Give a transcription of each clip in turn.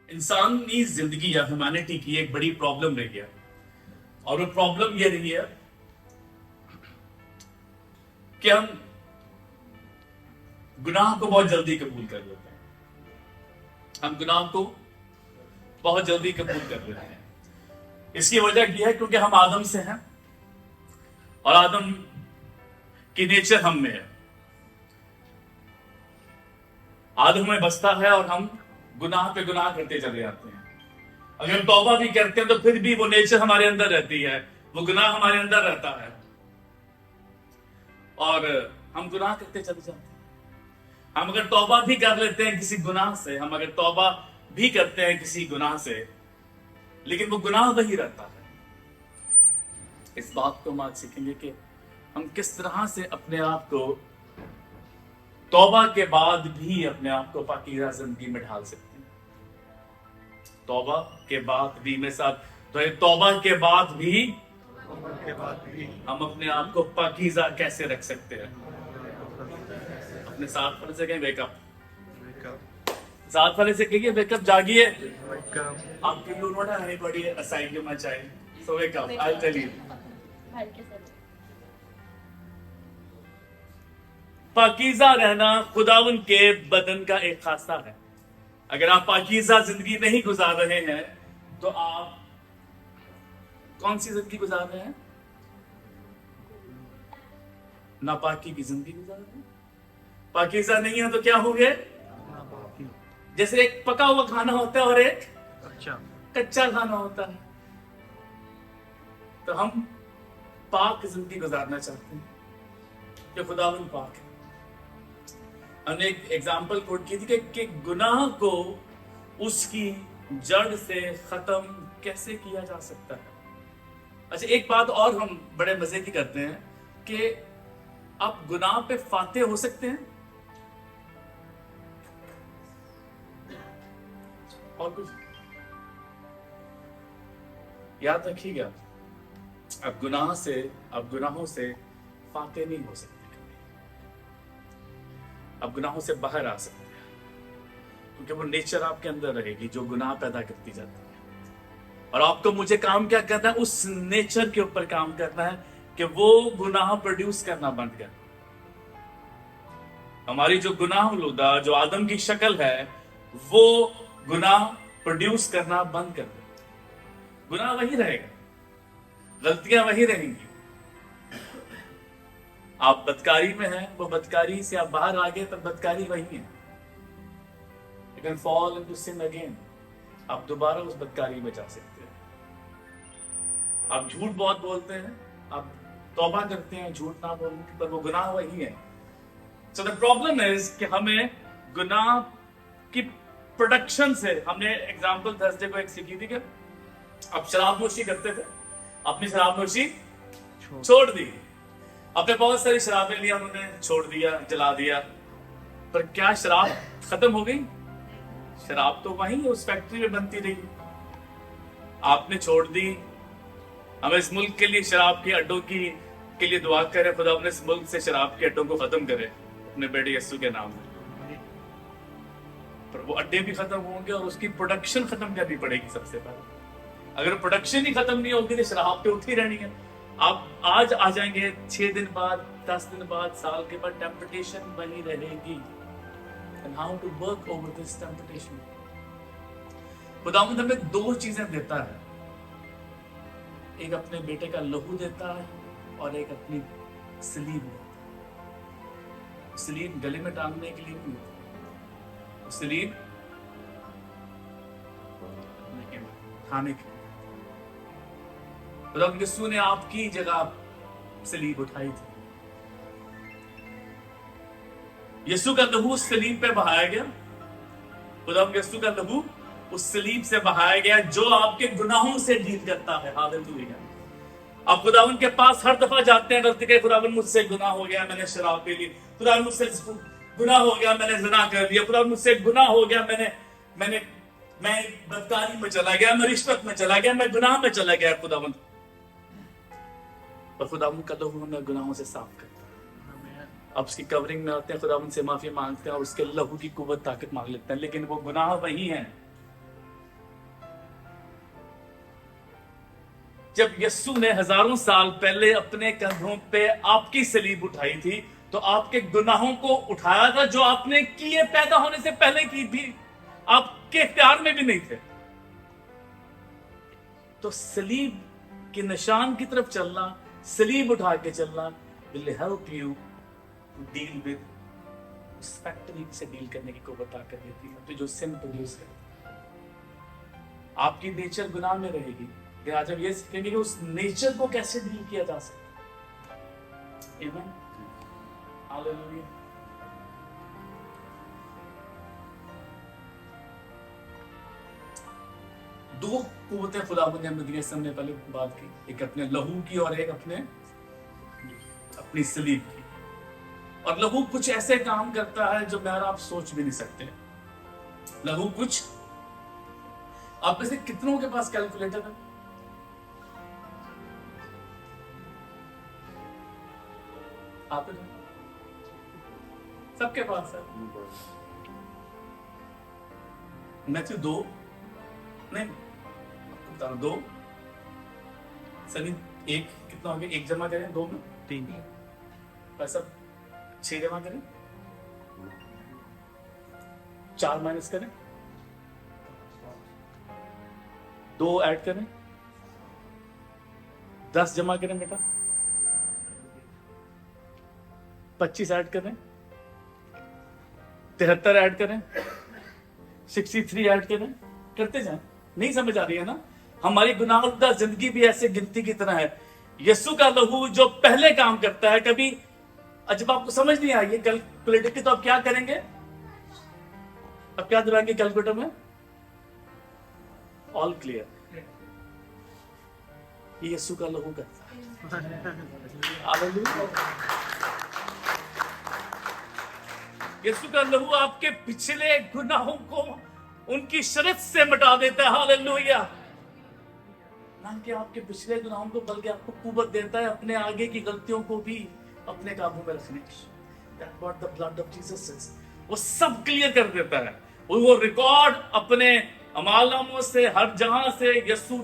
انسانی زندگی یا ہیومینٹی کی ایک بڑی پرابلم رہی ہے، اور وہ پرابلم یہ رہی ہے کہ ہم گناہ کو بہت جلدی قبول کر لیتے ہیں. ہم گناہ کو بہت جلدی قبول کر لیتے ہیں. اس کی وجہ یہ ہے کیونکہ ہم آدم سے ہیں، اور آدم کی نیچر ہم میں ہے. آدم میں بستا ہے اور ہم گناہ پہ گناہ کرتے چلے جاتے ہیں. اگر توبہ بھی کرتے ہیں تو پھر بھی وہ نیچر ہمارے اندر رہتی ہے، وہ گناہ ہمارے اندر رہتا ہے، اور ہم گناہ کرتے چلے جاتے ہیں. ہم اگر توبہ بھی کر لیتے ہیں کسی گناہ سے، ہم اگر توبہ بھی کرتے ہیں کسی گناہ سے، لیکن وہ گناہ وہی رہتا ہے. اس بات کو ہم آج سیکھیں گے کہ ہم کس طرح سے اپنے آپ کو توبہ کے بعد بھی اپنے آپ کو پاکیزہ زندگی میں ڈھال سکتے ہیں. توبہ کے بعد بھی میرے ساتھ تو توبہ کے بعد بھی ہم اپنے آپ کو پاکیزہ کیسے رکھ سکتے ہیں. اپنے ساتھ والے سے کہیں ویک اپ، ساتھ والے سے کہیے ویک اپ، جاگیے. آپ کے you not anybody assign you my child, so wake up, I will tell you. پاکیزہ رہنا خداوند کے بدن کا ایک خاصہ ہے. اگر آپ پاکیزہ زندگی نہیں گزار رہے ہیں تو آپ کون سی زندگی گزار رہے ہیں؟ ناپاکی کی زندگی گزار رہے ہیں. پاکیزہ نہیں ہے تو کیا ہو گئے؟ جیسے ایک پکا ہوا کھانا ہوتا ہے اور ایک کچا کھانا ہوتا ہے. تو ہم پاک زندگی گزارنا چاہتے ہیں کہ خداوند پاک ہے. ہم نے ایک ایگزامپل کوٹ کی تھی کہ گناہ کو اس کی جڑ سے ختم کیسے کیا جا سکتا ہے. اچھا، ایک بات اور ہم بڑے مزے کی کرتے ہیں کہ آپ گناہ پہ فاتح ہو سکتے ہیں. اور کچھ یاد رکھیے گا، اب گناہوں سے فاتح نہیں ہو سکتے. اب گناہوں سے باہر آ سکتے ہیں کیونکہ وہ نیچر آپ کے اندر رہے گی جو گناہ پیدا کرتی جاتی ہے. اور آپ کو مجھے کام کیا کرنا ہے؟ اس نیچر کے اوپر کام کرنا ہے کہ وہ گناہ پروڈیوس کرنا بند کر. ہماری جو گناہ آلودہ جو آدم کی شکل ہے وہ گناہ پروڈیوس کرنا بند کر دے. گناہ وہی رہے گا، غلطیاں وہی رہیں گی. آپ بدکاری میں ہیں، وہ بدکاری سے آپ باہر آ گئے تو بدکاری وہی ہے. You can fall into sin again. آپ دوبارہ اس بدکاری میں جا سکتے ہیں. آپ جھوٹ بہت بولتے ہیں، آپ توبہ کرتے ہیں جھوٹ نہ بولنے کی، پر وہ گناہ وہی ہے. So the problem is کہ ہمیں گناہ کی پروڈکشن سے، ہم نے ایگزامپل تھرسڈے کو ایک سیکھی تھی کہ آپ شراب نوشی کرتے تھے، اپنی شراب نوشی چھوڑ دی. اپنے بہت ساری شرابیں لیا، انہوں نے چھوڑ دیا، جلا دیا، پر کیا شراب ختم ہو گئی؟ شراب تو وہیں اس فیکٹری میں بنتی رہی. آپ نے چھوڑ دی. ہم اس ملک کے لیے شراب کے اڈوں کے لیے دعا کریں، خدا اپنے اس ملک سے شراب کے اڈوں کو ختم کرے اپنے بیٹے یسوع کے نام میں. پر وہ اڈے بھی ختم ہوں گے اور اس کی پروڈکشن ختم کرنی پڑے گی سب سے پہلے. اگر پروڈکشن ہی ختم نہیں ہوگی تو شراب پہ اٹھی رہنی ہے. آپ آج آ جائیں گے، 6 دن بعد، 10 دن بعد، سال کے بعد ٹیمپٹیشن بنی رہے گی. And how to work over this temptation. خداوند ہمیں 2 چیزیں دیتا ہے، ایک اپنے بیٹے کا لہو دیتا ہے اور ایک اپنی سلیب دیتا ہے. سلیب گلے میں ٹانگنے کے لیے نہیں ہوتا، سلیب کھانے کے لیے. خداوند یسوع نے آپ کی جگہ سلیب اٹھائی تھی. یسوع کا لہو اس سلیب پہ بہایا گیا. خداوند یسوع کا لہو اس سلیب سے بہایا گیا جو آپ کے گناہوں سے ڈیل کرتا ہے. ہاللویا. آپ خداوند کے پاس ہر دفعہ جاتے ہیں غلطی کہ خداوند مجھ سے گناہ ہو گیا، میں نے شراب پی لی. خداوند مجھ سے گناہ ہو گیا، میں نے زنا کر دیا. خداوند مجھ سے گناہ ہو گیا، میں بدکاری میں چلا گیا، میں رشوت میں چلا گیا، میں گناہ میں چلا گیا. خداوند اور خداوند کا لہو ہمیں گناہوں سے صاف کرتا ہے. اب اس کی کورنگ میں آتے ہیں، خداوند سے معافی مانگتے ہیں اور اس کے لہو کی قوت طاقت مانگ لیتے ہیں، لیکن وہ گناہ وہی ہیں جب یسوع نے ہزاروں سال پہلے اپنے کندھوں پہ آپ کی صلیب اٹھائی تھی تو آپ کے گناہوں کو اٹھایا تھا جو آپ نے کیے پیدا ہونے سے پہلے کی بھی آپ کے اختیار میں بھی نہیں تھے. تو صلیب کے نشان کی طرف چلنا, صلیب اٹھا کے چلنا will help you to deal with اس فیکٹری سے ڈیل کرنے کی قوت طاقت دیتی ہے جو سن پروڈیوس کرتی ہے. آپ کی نیچر گناہ میں رہے گی, لیکن آج ہم یہ سیکھیں گے کہ اس نیچر کو کیسے ڈیل کیا جا سکتا ہے. آمین, ہاللیلویا. دو قوتیں خداوند نے ہمیں دی, ہم نے پہلے بات کی, ایک اپنے لہو کی اور ایک اپنی صلیب کی. اور لہو کچھ ایسے کام کرتا ہے جو میں اور آپ سوچ بھی نہیں سکتے. لہو کچھ, آپ میں سے کتنوں کے پاس کیلکولیٹر ہے؟ آپ سب کے پاس ہے. میتھیو 2 نہیں, آپ کو 2 سنی 1 کتنا ہو گیا؟ 1 جمع کریں 2 میں 3, ایسا 6 جمع کریں, 4 مائنس کریں, 2 ایڈ کریں, 10 جمع کریں بیٹا, 25 ایڈ کریں, 73 ایڈ کریں, 63 ایڈ کریں, کرتے جائیں. نہیں سمجھ آ رہی ہے نا؟ ہماری گناہگار زندگی بھی ایسے گنتی کی طرح ہے. یسوع کا لہو جو پہلے کام کرتا ہے, کبھی جب آپ کو سمجھ نہیں آئی کیلکولیٹر کی تو آپ کیا کریں گے؟ اب کیا دلائیں گے کیلکولیٹر میں؟ آل کلیئر. یہ یسوع کا لہو کرتا ہے. یسوع کا لہو آپ کے پچھلے گناہوں کو ان کی شرط سے مٹا دیتا ہے. ہاللیلویا. نہ کہ آپ کے پچھلے گناہوں کو, بلکہ آپ کو قوت دیتا ہے اپنے آگے کی غلطیوں کو بھی اپنے قابو میں رکھنے کی. That's what the blood of Jesus is. وہ سب کلیئر کر دیتا ہے. وہ ریکارڈ اپنے اعمال ناموں سے ہر جہاں سے یسوع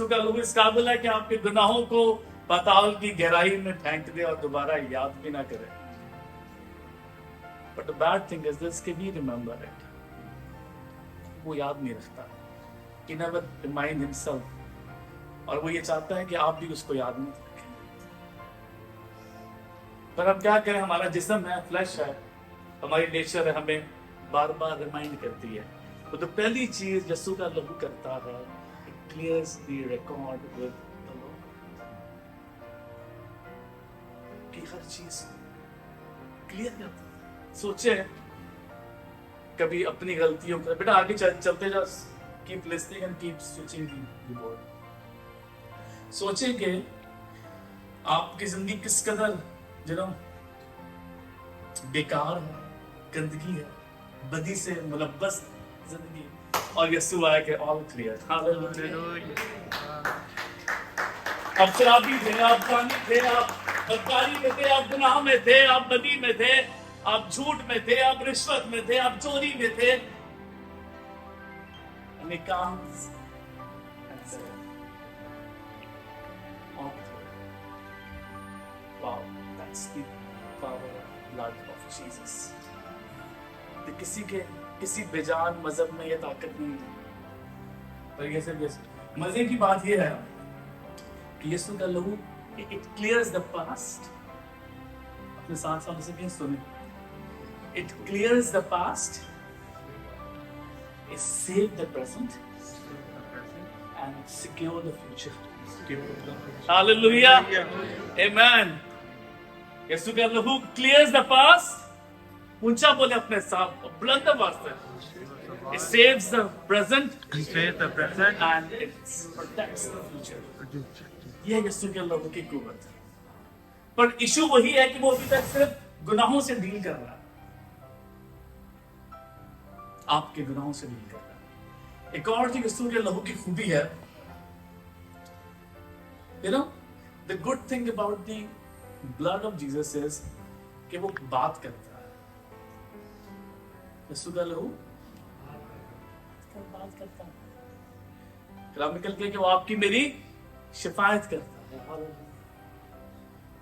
کا لہو اس قابل ہے کہ آپ کے گناہوں کو پاتال کی گہرائی میں پھینک دے اور دوبارہ یاد بھی نہ کرے. But the bad thing is this, can he remember it? وہ یاد نہیں رکھتا. He never remind himself. اور وہ یہ چاہتا ہے کہ آپ بھی اس کو یاد نہیں رکھیں. پر اب کیا کریں, ہمارا جسم ہے, فلیش ہے, ہماری نیچر ہے, ہمیں بار بار ریمائنڈ کرتی ہے. تو پہلی چیز یسوع کا لہو کرتا ہے, it clears the record with the Lord. کہ ہر چیز کلیئر کرتا ہے. سوچے کبھی اپنی غلطیوں کو, بیٹا آگے چلتے جا, keep listening and keep switching the board. سوچیں کہ آپ کی زندگی کس قدر بیکار ہے, گندگی ہے, بدی سے ملبس زندگی, اور یسوع آیا کہ all clear. آپ شرابی تھے, آپ پانی تھے, آپ بدکاری میں تھے, آپ گناہ میں تھے, آپ بدی میں تھے, آپ جھوٹ میں تھے, آپ رشوت میں تھے, آپ چوری میں تھے. And he comes and says, wow, that's the power of blood of Jesus. کسی بیجان مذہب میں یہ طاقت نہیں ہے. پر یہ صرف مزے کی بات یہ ہے کہ یسوع کا لہو it clears the past. اپنے ساتھ ساتھ اسے بھی سنیں. It clears the past, it saves the present, and secure the future. Hallelujah. Amen. یسوع کا لہو clears the past. اونچا بولے اپنے ساتھ, بلند آواز سے. It saves the present, and it protects the future. یہ یسوع کے لہو کی قوت ہے. پر ایشو وہی ہے کہ وہ ابھی تک صرف گناہوں سے ڈیل کر رہا ہے, آپ کے گناہوں سے ڈیل کر رہا ہے. ایک اور جو یسوع کے لہو کی خوبی ہے, the good thing about the blood of Jesus is کہ وہ بات کرتا ہے. یسوع کا لہو بات کرتا ہے. کلام نکل کے کہ وہ آپ کی میری شفاعت کرتا ہے.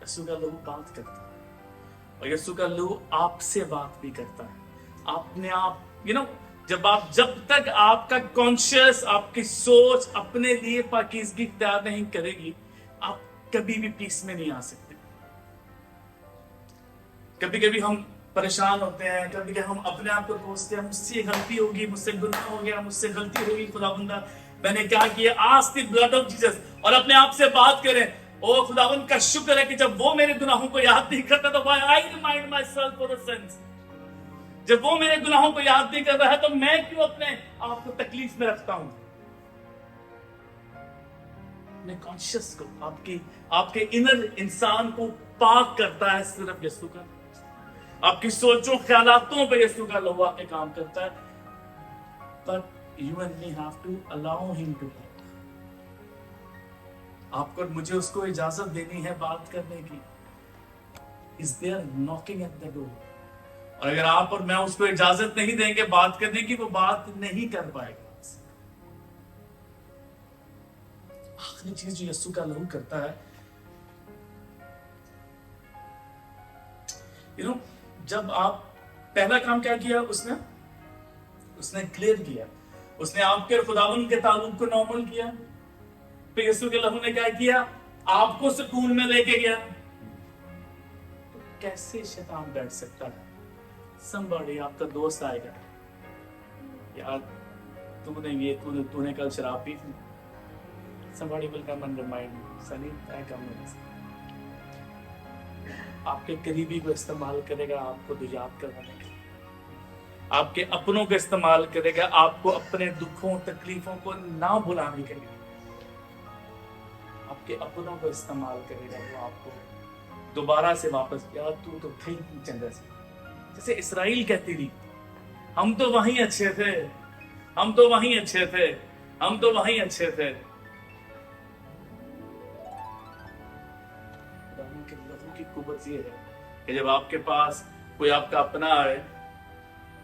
یسوع کا لہو بات کرتا ہے اور یسوع کا لہو آپ سے بات بھی کرتا ہے. اپنے آپ جب تک آپ کا کانشیس، آپ کی سوچ اپنے لیے پاکیزگی اختیار نہیں کرے گی، آپ کبھی بھی پیس میں نہیں آ سکتے. کبھی کبھی ہم پریشان ہوتے ہیں، کبھی کبھی ہم اپنے آپ کو کوستے ہیں، مجھ سے غلطی ہوگی، مجھ سے گناہ ہو گیا، مجھ سے غلطی ہوگی، خدا بندہ میں نے کیا کیا. Ask the blood of Jesus اور اپنے آپ سے بات کریں. او خداوند کا شکر ہے کہ جب وہ میرے گناہوں کو یاد نہیں کرتا تو why I remind myself for the sins. جب وہ میرے گناہوں کو یاد نہیں کر رہا ہے تو میں کیوں اپنے آپ کو تکلیف میں رکھتا ہوں. اپنے کانشیس کو، آپ کے انر انسان کو پاک کرتا ہے صرف یسوع کا. آپ کی سوچوں خیالاتوں پہ یسوع کا لہو آ کے کام کرتا ہے. But you and me have to allow him to talk. آپ کو مجھے اس کو اجازت دینی ہے بات کرنے کی. Is there knocking at the door. اور اگر آپ اور میں اس کو اجازت نہیں دیں گے بات کرنے کی، وہ بات نہیں کر پائے گا. آخری چیز جو یسوع کا لہو کرتا ہے، جب آپ پہلا کام کیا کیا اس نے کلیئر کیا، اس نے آپ کے خداوند کے تعلق کو نارمل کیا. پھر یسوع کے لہو نے کیا کیا؟ آپ کو سکون میں لے کے گیا. تو کیسے شیطان بیٹھ سکتا ہے؟ somebody آپ کا دوست آئے گا، یار تو نے کل شراب پی تھی. somebody will come and remind you, Sunny, I come with. آپ کے قریبی کو استعمال کرے گا آپ کو یاد کروانے کے لیے. آپ کے اپنوں کو استعمال کرے گا آپ کو اپنے دکھوں تکلیفوں کو نہ بھلانے کے لیے. آپ کے اپنوں کو استعمال کرے گا وہ آپ کو دوبارہ سے واپس، یار تو تھے چندہ سے. جیسے اسرائیل کہتی تھی، ہم تو وہیں اچھے تھے، ہم تو وہیں اچھے تھے، ہم تو وہیں اچھے تھے. لہو کی قوت یہ ہے کہ جب آپ کے پاس کوئی آپ کا اپنا آئے،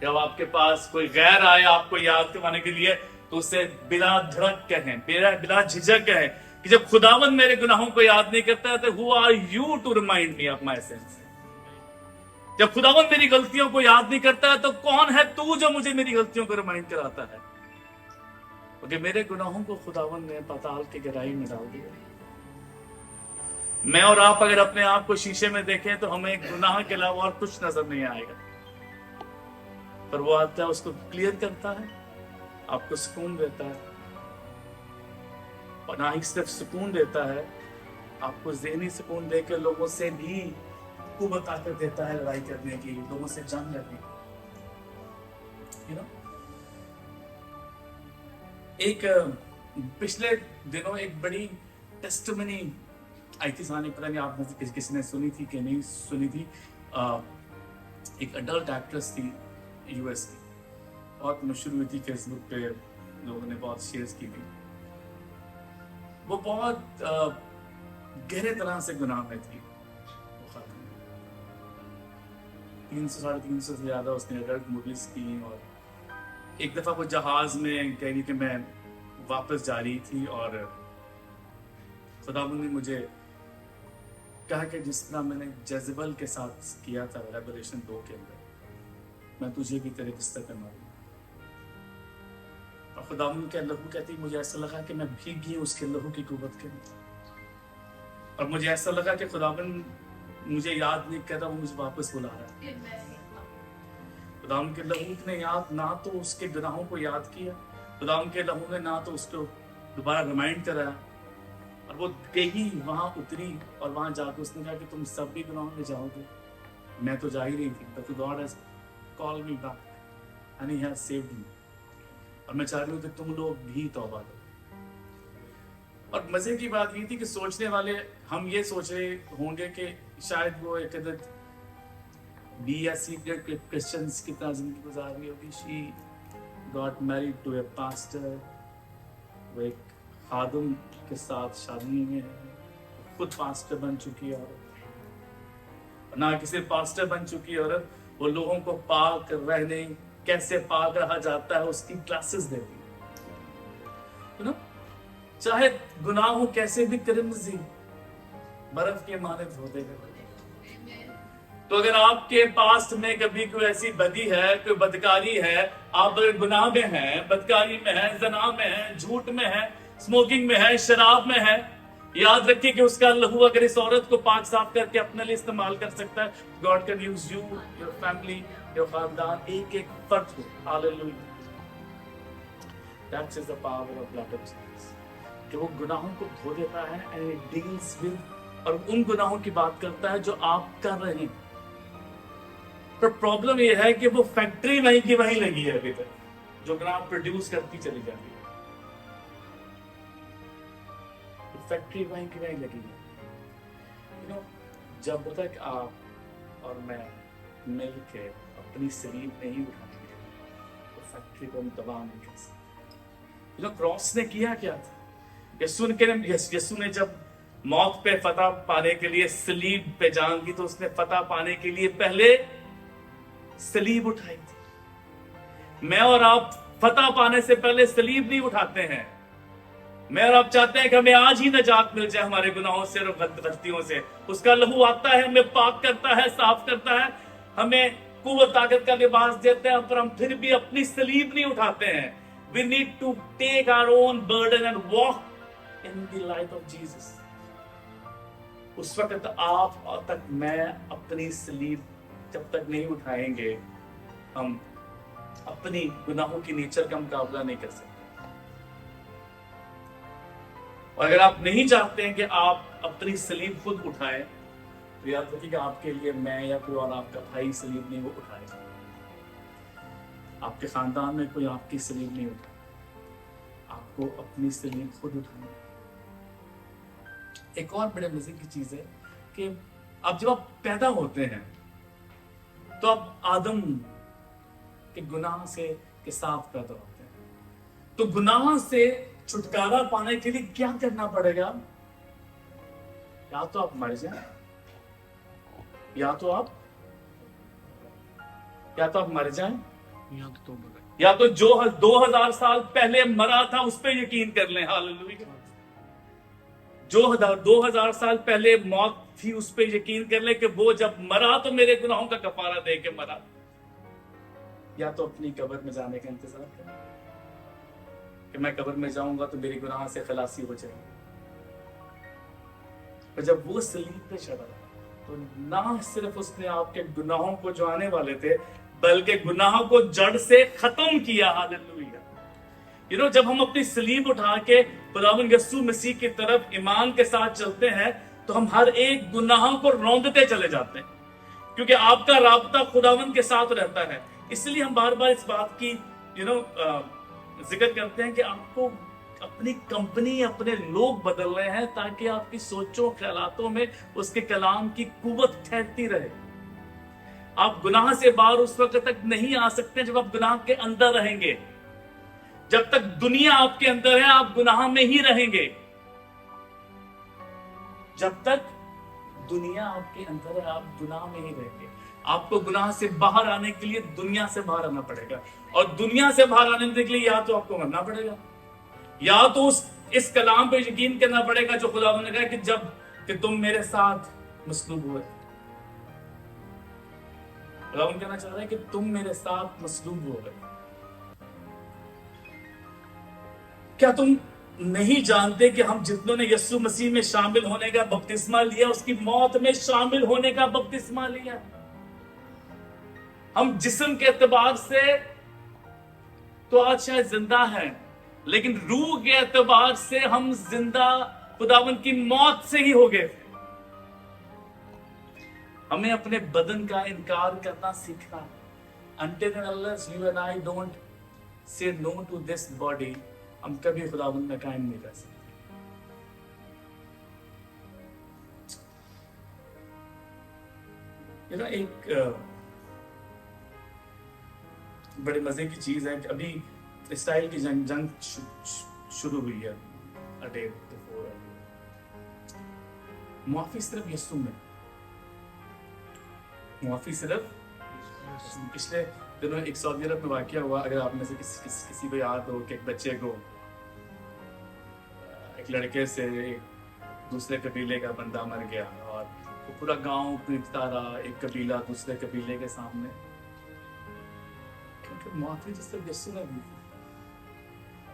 جب آپ کے پاس کوئی غیر آئے آپ کو یاد کروانے کے لیے، تو اسے بلا دھڑک کہیں، بلا جھجک کہیں کہ جب خداوند میرے گناہوں کو یاد نہیں کرتا ہے تو who are you to remind me of my sins. جب خداوند میری غلطیوں کو یاد نہیں کرتا ہے تو کون ہے تو جو مجھے میری غلطیوں کو ریمائنڈ کراتا ہے. کیونکہ میرے گناہوں کو خداوند نے پاتال کی گہرائی میں ڈال دیا. میں اور آپ اگر اپنے آپ کو شیشے میں دیکھیں تو ہمیں گناہ کے علاوہ اور کچھ نظر نہیں آئے گا. پر وہ آتا ہے، اس کو کلیئر کرتا ہے، آپ کو سکون دیتا ہے. اور نہ ہی صرف سکون دیتا ہے، آپ کو ذہنی سکون دے کے لوگوں سے بھی قوت آ کر دیتا ہے لڑائی کرنے کی، لوگوں سے جنگ کرنے کی. ایک پچھلے دنوں ایک بڑی ٹیسٹمنی آئی تھی، سامنے پتہ نہیں آپ میں سے کسی نے سنی تھی کہ نہیں سنی تھی. ایک اڈلٹ ایکٹریس تھی یو ایس کی، بہت مشہور ہوئی تھی، فیس بک پہ لوگوں نے بہت شیئرز کی تھی. وہ بہت گہرے طرح سے گناہ میں تھی. 300-350 سے زیادہ اس نے اڈلٹ موویز کی. اور ایک دفعہ وہ جہاز میں کہہ رہی کہ میں واپس جا رہی تھی اور خداوند نے مجھے کہا کہ جس طرح میں نے جیزبل کے ساتھ کیا تھا ریویلیشن 2 کے اندر، میں تجھے بھی تیرے بستر پہ ماروں. اور خداوند کے لہو کہتی مجھے ایسا لگا کہ میں بھیگ گئی اس کے لہو کی قوت کے اندر. اور مجھے ایسا لگا کہ خداوند مجھے یاد نہیں کر رہا، وہ مجھے واپس بلا رہا ہے. خداوند کے لہو نے یاد نہ تو اس کے گناہوں کو یاد کیا، خداوند کے لہو نے نہ تو اس کو دوبارہ ریمائنڈ کرایا. اور وہ گئی وہاں اتری اور وہاں جا کے اس نے کہا کہ تم سب بھی گناہوں میں جاؤ گے، میں تو جا ہی رہی تھی. but God has called me back and he has saved me. اور میں چاہ رہی ہوں کہ تم لوگ بھی توبہ کرو. اور مزے کی بات یہ تھی کہ سوچنے والے ہم یہ سوچ رہے ہوں گے کہ شاید وہ ایک عدد بی یا سیکریٹ کرسچنز کی طرح زندگی گزار رہی ہوگی. She got married to a pastor, وہ ایک خادم کے ساتھ شادی میں ہے، خود پاسٹر بن چکی عورت. نہ کسی پاسٹر بن چکی عورت وہ لوگوں کو پاک رہنے، کیسے پاک رہا جاتا ہے اس کی کلاسز دیتی ہے. چاہے گناہ ہو کیسے بھی کرمزی برف کے مانند ہوتے گئے. تو اگر آپ کے پاسٹ میں کبھی کوئی ایسی بدی ہے, کوئی بدکاری ہے, آپ اگر گناہ میں ہیں, بدکاری میں ہیں, زنا میں ہیں, جھوٹ میں ہیں, اسموکنگ میں ہے, شراب میں ہے, یاد رکھیے کہ اس کا لہو اگر اس عورت کو پاک صاف کر کے اپنے لیے استعمال کر سکتا ہے, God can use you, your family, your خاندان, ایک ایک فرد کو. ہاللیلویہ. That is the power of blood of Jesus. کہ وہ گناہوں کو دھو دیتا ہے and it deals with, اور ان گناہوں کی بات کرتا ہے جو آپ کر رہے ہیں. پر پرابلم یہ ہے کہ وہ فیکٹری وہیں کی وہیں لگی ہے ابھی تک, جو گناہ پروڈیوس کرتی چلی جاتی ہے. فیکٹری وہیں کی وہیں لگی ہے. جب تک آپ اور میں مل کے اپنی سلیب نہیں اٹھائیں گے تو فیکٹری کو ہم تباہ نہیں کر سکتے. کراس نے کیا کیا تھا؟ یسوع نے جب موت پہ فتح پانے کے لیے سلیب پہ جان دی تو اس نے فتح پانے کے لیے پہلے سلیب اٹھائی تھی. میں اور آپ فتح پانے سے پہلے سلیب نہیں اٹھاتے ہیں. میں اور آپ چاہتے ہیں کہ ہمیں آج ہی نجات مل جائے ہمارے گناہوں سے اور غلطیوں سے. اس کا لہو آتا ہے, ہمیں پاک کرتا ہے, صاف کرتا ہے, ہمیں قوت طاقت کا لباس دیتے ہیں, پر ہم پھر بھی اپنی سلیب نہیں اٹھاتے ہیں. We need to take our own burden and walk in the light of Jesus. اس وقت آپ اور تک میں اپنی سلیب جب تک نہیں اٹھائیں گے, ہم اپنی گناہوں کی نیچر کا مقابلہ نہیں کر سکتے. اور اگر آپ نہیں چاہتے ہیں کہ آپ اپنی سلیب خود اٹھائیں تو یاد رکھیے کہ آپ کے لیے میں یا کوئی اور آپ کا بھائی سلیب نہیں وہ اٹھائے گا. آپ کے خاندان میں کوئی آپ کی سلیب نہیں اٹھائے. آپ کو اپنی سلیب خود اٹھانی. ایک اور بڑے مزے کی چیز ہے کہ اب جب آپ پیدا ہوتے ہیں تو آپ آدم کے گناہ سے کے صاف پیدا ہوتے ہیں. تو گناہ سے چھٹکارا پانے کے لیے کیا کرنا پڑے گا؟ یا تو آپ مر جائیں, یا تو آپ مر جائیں, یا تو جو 2000 سال پہلے مرا تھا اس پہ یقین کر لیں. ہاللیلویہ. جو 2000 سال پہلے موت تھی اس پہ یقین کر لیں کہ وہ جب مرا تو میرے گناہوں کا کفارہ دے کے مرا. یا تو اپنی قبر میں جانے کا انتظار کریں کہ میں قبر میں جاؤں گا تو میری گناہ سے خلاصی ہو جائے گی. اور جب وہ سلیب پہ چڑھا تو نہ صرف اس نے آپ کے گناہوں کو جو آنے والے تھے بلکہ گناہوں کو جڑ سے ختم کیا. ہاللیلویہ. جب ہم اپنی سلیب اٹھا کے خداوند یسوع مسیح کی طرف ایمان کے ساتھ چلتے ہیں تو ہم ہر ایک گناہوں کو روندتے چلے جاتے ہیں, کیونکہ آپ کا رابطہ خداوند کے ساتھ رہتا ہے. اس لیے ہم بار بار اس بات کی ذکر کرتے ہیں کہ آپ کو اپنی کمپنی, اپنے لوگ بدل رہے ہیں تاکہ آپ کی سوچوں خیالاتوں میں اس کے کلام کی قوت ٹھہرتی رہے. آپ گناہ سے باہر اس وقت تک نہیں آ سکتے جب آپ گناہ کے اندر رہیں گے. جب تک دنیا آپ کے اندر ہے آپ گناہ میں ہی رہیں گے. جب تک دنیا آپ کے اندر ہے آپ گناہ میں ہی رہیں گے. آپ کو گناہ سے باہر آنے کے لیے دنیا سے باہر آنا پڑے گا, اور دنیا سے باہر آنے کے لیے یا تو آپ کو مرنا پڑے گا یا تو اس کلام پہ یقین کرنا پڑے گا جو خداوند نے کہا کہ جب کہ تم میرے ساتھ مصلوب ہوئے. خداوند کہنا چاہ رہا ہے کہ تم میرے ساتھ مصلوب ہو گئے. کیا تم نہیں جانتے کہ ہم جتنوں نے یسوع مسیح میں شامل ہونے کا بپتسمہ لیا اس کی موت میں شامل ہونے کا بپتسمہ لیا؟ ہم جسم کے اعتبار سے تو آج شاید زندہ ہیں, لیکن روح کے اعتبار سے ہم زندہ خداوند کی موت سے ہی ہو گئے. ہمیں اپنے بدن کا انکار کرنا سیکھنا. Until and unless you and I don't say no to this body, ہم کبھی خداوند میں قائم نہیں رہ سکتے. ایک بڑے مزے کی چیز ہے کہ ابھی اسرائیل کی جنگ شروع ہوئی ہے. معافی صرف یسوع میں, معافی صرف پچھلے دنوں ایک سعودی عرب میں واقعہ ہوا. اگر آپ میں سے کسی کو یاد ہو کہ ایک بچے کو ایک لڑکے سے ایک دوسرے قبیلے کا بندہ مر گیا اور وہ پورا گاؤں پیٹتا رہا، ایک قبیلہ دوسرے قبیلے کے سامنے، کیونکہ معافی جس سے یسوع نے دی تھی۔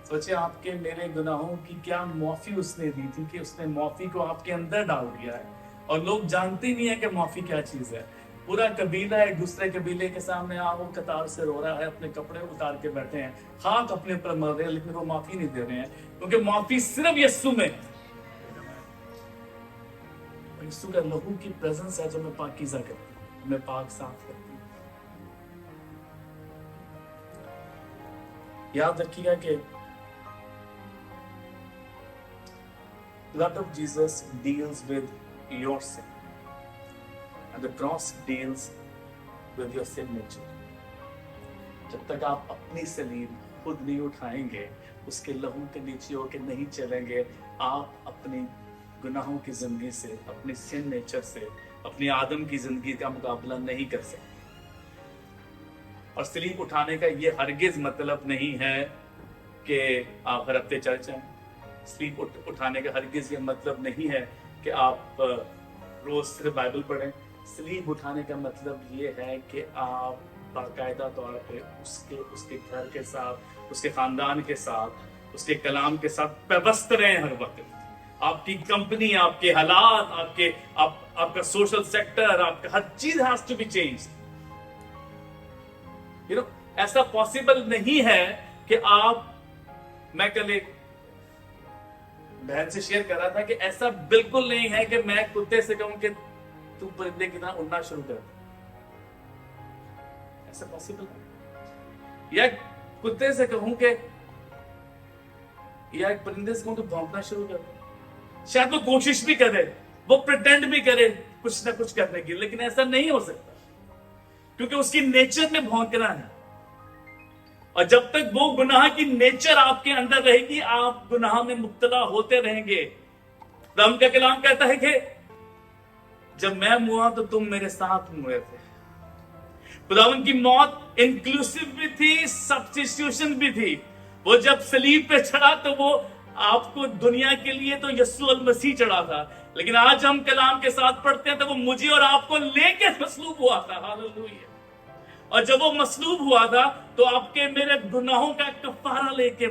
سوچے آپ کے میرے گناہوں کی کیا معافی اس نے دی تھی کہ اس نے معافی کو آپ کے اندر ڈال دیا ہے، اور لوگ جانتے نہیں ہیں کہ معافی کیا چیز ہے۔ پورا قبیلہ ایک دوسرے قبیلے کے سامنے وہ قطار سے رو رہا ہے، اپنے کپڑے اتار کے بیٹھے ہیں، خاک اپنے پر مر رہے ہیں، لیکن وہ معافی نہیں دے رہے ہیں، کیونکہ معافی صرف یسوع میں، یسوع کا لہو کی پریزنس ہے جو میں پاکیزہ کرتی ہے، میں پاک صاف کرتی ہے۔ یاد رکھیے گا کہ blood of Jesus deals with your sin and the cross deals with your sin nature۔ جب تک آپ اپنی سلیب خود نہیں اٹھائیں گے، اس کے لہو کے نیچے ہو کے نہیں چلیں گے، آپ اپنی گناہوں کی زندگی سے، اپنی سن نیچر سے، اپنی آدم کی زندگی کا مقابلہ نہیں کر سکتے۔ اور سلیب اٹھانے کا یہ ہرگز مطلب نہیں ہے کہ آپ ہر ہفتے چرچ جائیں۔ سلیپ اٹھانے کا ہرگز یہ مطلب نہیں ہے کہ آپ روز صرف بائبل پڑھیں۔ سلیپ اٹھانے کا مطلب یہ ہے کہ آپ باقاعدہ طور پہ اس کے گھر کے ساتھ، اس کے خاندان کے ساتھ، اس کے کلام کے ساتھ پیوست رہیں ہر وقت۔ آپ کی کمپنی، آپ کے حالات، آپ کا سوشل سیکٹر، آپ کا ہر چیز has to be changed۔ ایسا پاسبل نہیں ہے کہ میں کل ایک بہن سے شیئر کر رہا تھا کہ ایسا بالکل نہیں ہے کہ میں کتے سے کہوں کہ تو پرندے کی طرح اڑنا شروع کر، ایسا پاسبل ہے؟ یا کتے سے کہوں کہ، یا ایک پرندے سے کہوں کہ بھونکنا شروع کر، شاید وہ کوشش بھی کرے، وہ پریٹینڈ بھی کرے کچھ نہ کچھ کرنے کی، لیکن ایسا نہیں ہو سکتا کیونکہ اس کی نیچر میں بھونکنا ہے۔ اور جب تک وہ گناہ کی نیچر آپ کے اندر رہے گی، آپ گناہ میں مبتلا ہوتے رہیں گے۔ رب کا کلام کہتا ہے کہ جب میں ہوا تو تم میرے ساتھ ہوئے تھے۔ خداوند کی موت انکلوسیو بھی تھی، سبسٹیٹیوشن بھی تھی۔ وہ جب صلیب پہ چڑھا تو وہ آپ کو دنیا کے لیے تو یسوع المسیح چڑھا تھا، لیکن آج ہم کلام کے ساتھ پڑھتے ہیں تو وہ مجھے اور آپ کو لے کے مصلوب ہوا تھا۔ ہاللویہ۔ اور جب وہ مصلوب ہوا تھا تو آپ کے میرے گناہوں کا کفارہ لے کے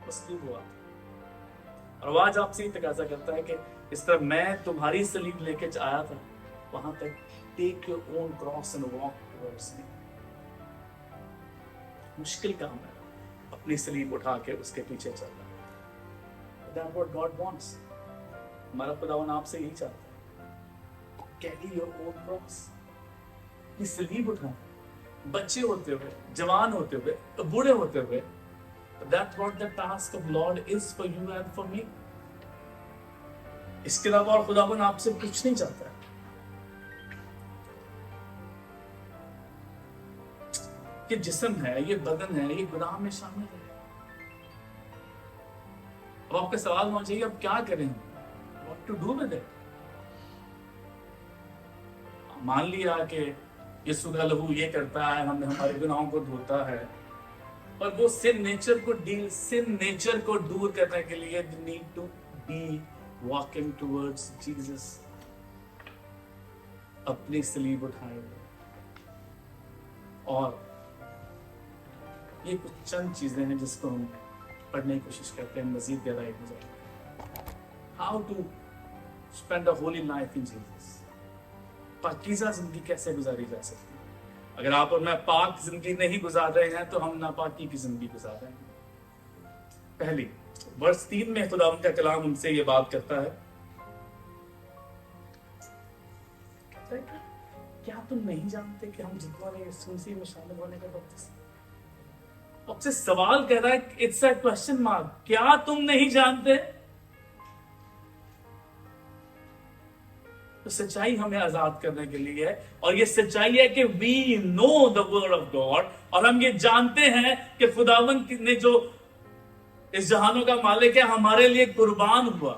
مصلوب ہوا تھا۔ اور آج آپ سے یہ تقاضا کرتا ہے کہ اس طرح میں تمہاری صلیب لے کے آیا تھا وہاں تک، take your own cross and walk towards me. مشکل کام ہے اپنی صلیب اٹھا کے اس کے پیچھے چلنا۔ That's what God wants۔ ہمارا خداوند آپ سے یہی چاہتا ہے، carry your own cross۔ اپنی صلیب اٹھانا، بچے ہوتے ہوئے، جوان ہوتے ہوئے، بوڑھے ہوتے ہوئے۔ That's what the task of Lord is for you and for me۔ اس کے علاوہ اور خداوند آپ سے کچھ نہیں چاہتا ہے۔ یہ جسم ہے، یہ بدن ہے، یہ گناہ میں شامل ہے۔ اب آپ کا سوال ہونا چاہیے اب کیا کریں، what to do with it۔ مان لیا کہ یسوع کا لہو یہ کرتا ہے، ہمارے گناہوں کو دھوتا ہے، اور وہ سن نیچر کو دور کرنے کے لیے you need to be walking towards Jesus۔ اپنی صلیب اٹھائے ہوئے، اور یہ کچھ چند چیزیں ہیں جس کو ہم پڑھنے کی کوشش کرتے ہیں مزید گہرائی میں جاتے ہیں۔ How to spend a holy life in Jesus۔ پاکیزہ زندگی کیسے گزاری جا سکتی ہے؟ اگر آپ اور میں پاک زندگی نہیں گزار رہے ہیں تو ہم ناپاکی کی زندگی گزار رہے ہیں۔ پہلی ورس 3 میں خداوند کا کلام ہم سے یہ بات کرتا ہے، کیا تم نہیں جانتے کہ ہم جتنا نے یسوع مسیح میں شامل ہونے کا وقت اب سے سوال کر رہا ہے، اٹس اے کوسچن مارک، کیا تم نہیں جانتے؟ تو سچائی ہمیں آزاد کرنے کے لیے ہے، اور یہ سچائی ہے کہ we know the word of God، اور ہم یہ جانتے ہیں کہ خداوند نے جو اس جہانوں کا مالک ہے ہمارے لیے قربان ہوا۔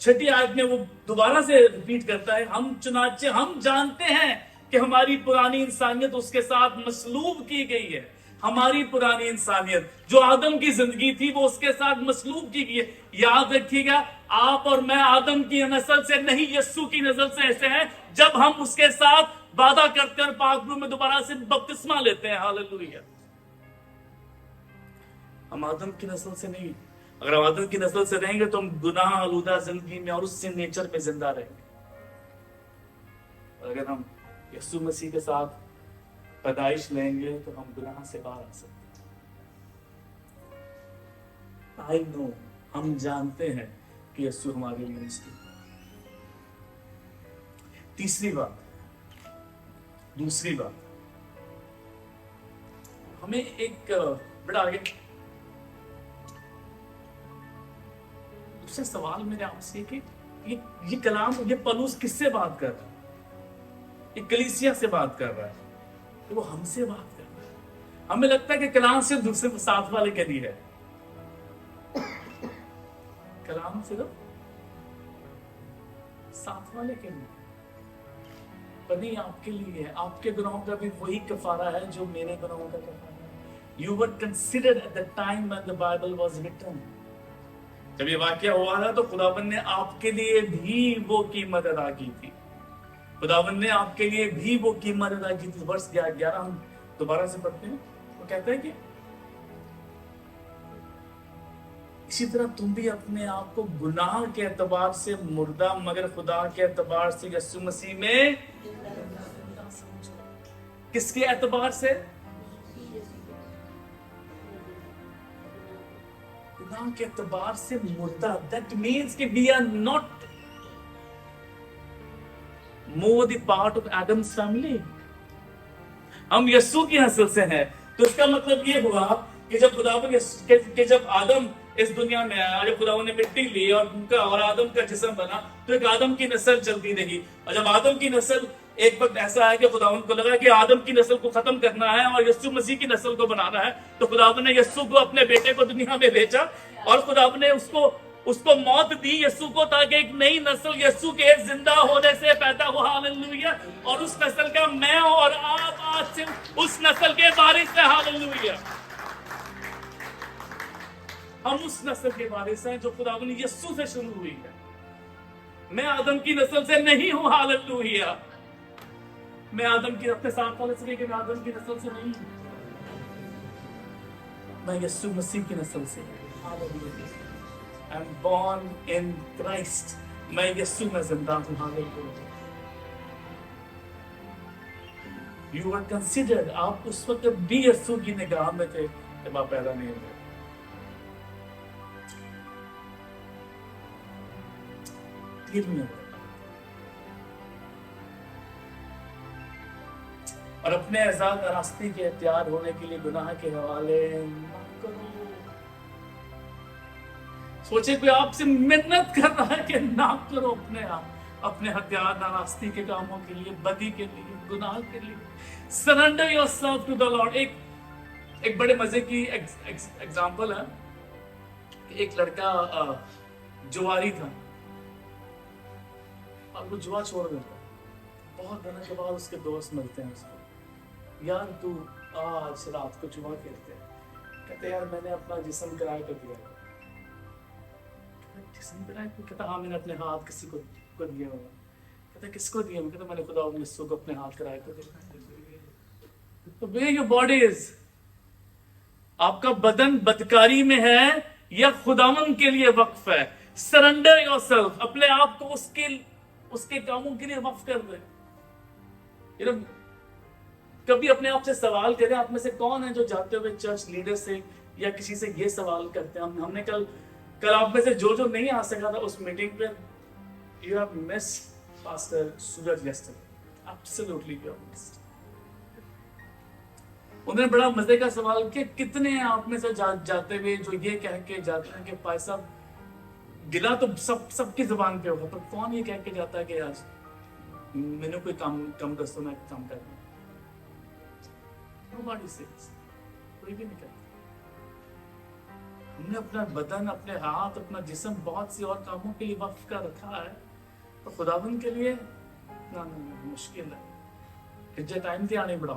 6 آیت میں وہ دوبارہ سے ریپیٹ کرتا ہے، ہم جانتے ہیں کہ ہماری پرانی انسانیت اس کے ساتھ مصلوب کی گئی ہے، ہماری پرانی انسانیت جو آدم کی زندگی تھی وہ اس کے ساتھ مسلوب کی گئی ہے. یاد رکھیے گا آپ اور میں آدم کی نسل سے نہیں یسوع کی نسل سے ایسے ہیں جب ہم اس کے ساتھ وعدہ کرتے ہیں پاک روح میں دوبارہ سے بپتسمہ لیتے ہیں. ہاللویا. ہم آدم کی نسل سے نہیں. اگر ہم آدم کی نسل سے رہیں گے تو ہم گناہ آلودہ زندگی میں اور اس سے نیچر میں زندہ رہیں گے. اگر ہم یسوع مسیح کے ساتھ پیدائش لیں گے تو ہم گناہ سے باہر آ سکتے ہیں. I know, ہم جانتے ہیں کہ یسوع ہمارے لیے مسیح. دوسری بات ہمیں ایک بڑا آگے دوسرا سوال میرے آپ سے کہ یہ کلام یہ پولس کس سے بات کر رہا ہے؟ یہ کلیسیا سے بات کر رہا ہے کہ وہ ہم سے بات کر رہا ہے. ہمیں لگتا ہے کہ کلام صرف دوسرے ساتھ والے کے لیے ہے. کلام صرف ساتھ والے کے لیے پر نہیں، آپ کے لیے ہے. آپ کے گناہوں کا بھی وہی کفارہ ہے جو میرے گناہوں کا کفارہ ہے. You were considered at the time when the Bible was written. جب یہ واقعہ ہوا تھا تو خداوند نے آپ کے لیے بھی وہ قیمت ادا کی تھی. خداوند نے آپ کے لیے بھی وہ قیمت ادا کی تھی. ورس 11 ہم دوبارہ سے پڑھتے ہیں. وہ کہتا ہے کہ اسی طرح تم بھی اپنے آپ کو گناہ کے اعتبار سے مردہ مگر خدا کے اعتبار سے یسوع مسیح میں کس کے اعتبار سے؟ گناہ کے اعتبار سے مردہ. That means کہ we are not more the part of Adam's family. ہم یسوع کی نسل سے ہیں. تو اس کا مطلب یہ ہوا کہ جب آدم اس دنیا میں آیا، جب خداوند نے مٹی لی اور آدم کا جسم بنا تو ایک آدم کی نسل چلتی رہی. اور جب آدم کی نسل ایک وقت ایسا ہے کہ خداوند کو لگا کہ آدم کی نسل کو ختم کرنا ہے اور یسوع مسیح کی نسل کو بنانا ہے، تو خداوند نے یسوع کو اپنے بیٹے کو دنیا میں بھیجا اور خداوند نے اس کو موت دی یسوع کو، تاکہ ایک نئی نسل یسوع کے زندہ ہونے سے پیدا ہو. ہاللویا. اور اس نسل کا میں اور آپ آج سے اس نسل کے وارث ہیں. ہاللویا. ہم اس نسل کے وارث ہیں جو خداوند یسوع سے شروع ہوئی ہے. میں آدم کی نسل سے نہیں ہوں. ہاللویا. میں آدم کی اپنے ساتھ والے سے کہ میں آدم کی نسل سے نہیں ہوں. میں یسوع مسیح کی نسل سے ہوں. Hallelujah. I'm born in Christ. میں یسوع میں زندہ ہوں. ہاللویا. You were considered. آپ اس وقت بھی یسوع کی نگاہ میں تھے جب آپ پیدا نہیں ہوئے. اور اپنے آزاد راستے کے اختیار ہونے کے لیے گناہ کے حوالے نہ کرو. سوچے کوئی آپ سے منت کر رہا ہے کہ نہ کرو اپنے ہتھیار ناراستی کے کاموں کے لیے، بدی کے لیے، گناہ کے لیے. Surrender yourself to the Lord. ایک بڑے مزے کی ایگزامپل ہے کہ ایک لڑکا جواری تھا اور وہ جوا چھوڑ دیتا. بہت دنوں کے بعد اس کے دوست ملتے ہیں اس کو. یار تو آج رات کو جوا کھیلتے ہیں. کہتے یار میں نے اپنا جسم کرائے کر دیا. جسم کرائے کو؟ کہتا ہاں میں نے اپنے ہاتھ کسی کو دیا ہوگا. کہتا کس کو دیا؟ کہتا میں نے خدا یسوع کو اپنے ہاتھ کرائے کر دیا. تو where your body is. آپ کا بدن بدکاری میں ہے یا خداوند کے لیے وقف ہے؟ Surrender your self. اپنے آپ کو اس کے کاموں کے لیے وقف کر دے. کبھی اپنے آپ سے سوال کریں، آپ میں سے کون ہیں جو جاتے ہوئے چرچ لیڈر سے یا کسی سے یہ سوال کرتے ہیں؟ ہم نے کل آپ میں سے جو نہیں آ سکا تھا اس میٹنگ پہ، you have missed Pastor Suraj yesterday. Absolutely you have missed. انہوں نے بڑا مزے کا سوال کیا، کتنے ہیں آپ میں سے جاتے ہوئے جو یہ کہہ کے جاتے ہیں کہ بھائی صاحب گلا تو سب کی زبان پہ ہوگا، پر کون یہ کہہ کے جاتا ہے کہ آج میں نے کوئی کم دستوں میں کام کر دیا. Nobody says. کوئی بھی نہیں کہتا. ہم نے اپنا بدن، اپنے ہاتھ، اپنا جسم بہت سی اور کاموں کے لیے وقف کر رکھا ہے، تو خداوند کے لیے نہ مشکل ہے. ٹائم تے آنے بڑا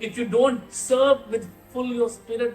if you don't serve with full your spirit,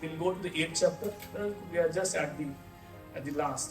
we'll go to the 8th chapter. We are just at the last.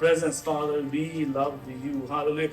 presence, Father, we love you. Hallelujah.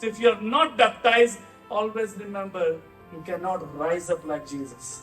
So if you are not baptized, always remember you cannot rise up like Jesus.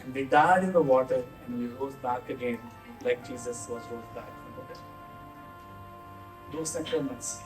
and we died in the water and we rose back again like Jesus was rose back from the dead. 2 sacraments,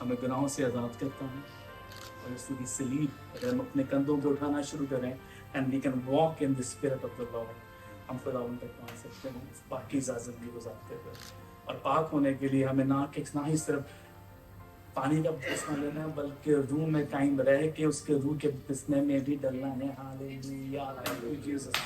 ہمیں گناہوں سے آزاد کرتا ہے، اور یسوع کی صلیب اگر ہم اپنے کندھوں پہ اٹھانا شروع کریں and we can walk in the spirit of the Lord, ہم خداوند تک پہنچ سکتے ہیں پاکیزہ زندگی گزارتے ہوئے. اور پاک ہونے کے لیے ہمیں نہ ہی صرف پانی کا بپتسمہ لینا ہے بلکہ روح میں قائم رہ کے اس کے روح کے بپتسمے میں بھی ڈلنا ہے. ہاللیلویا، تھینک یو جیسس.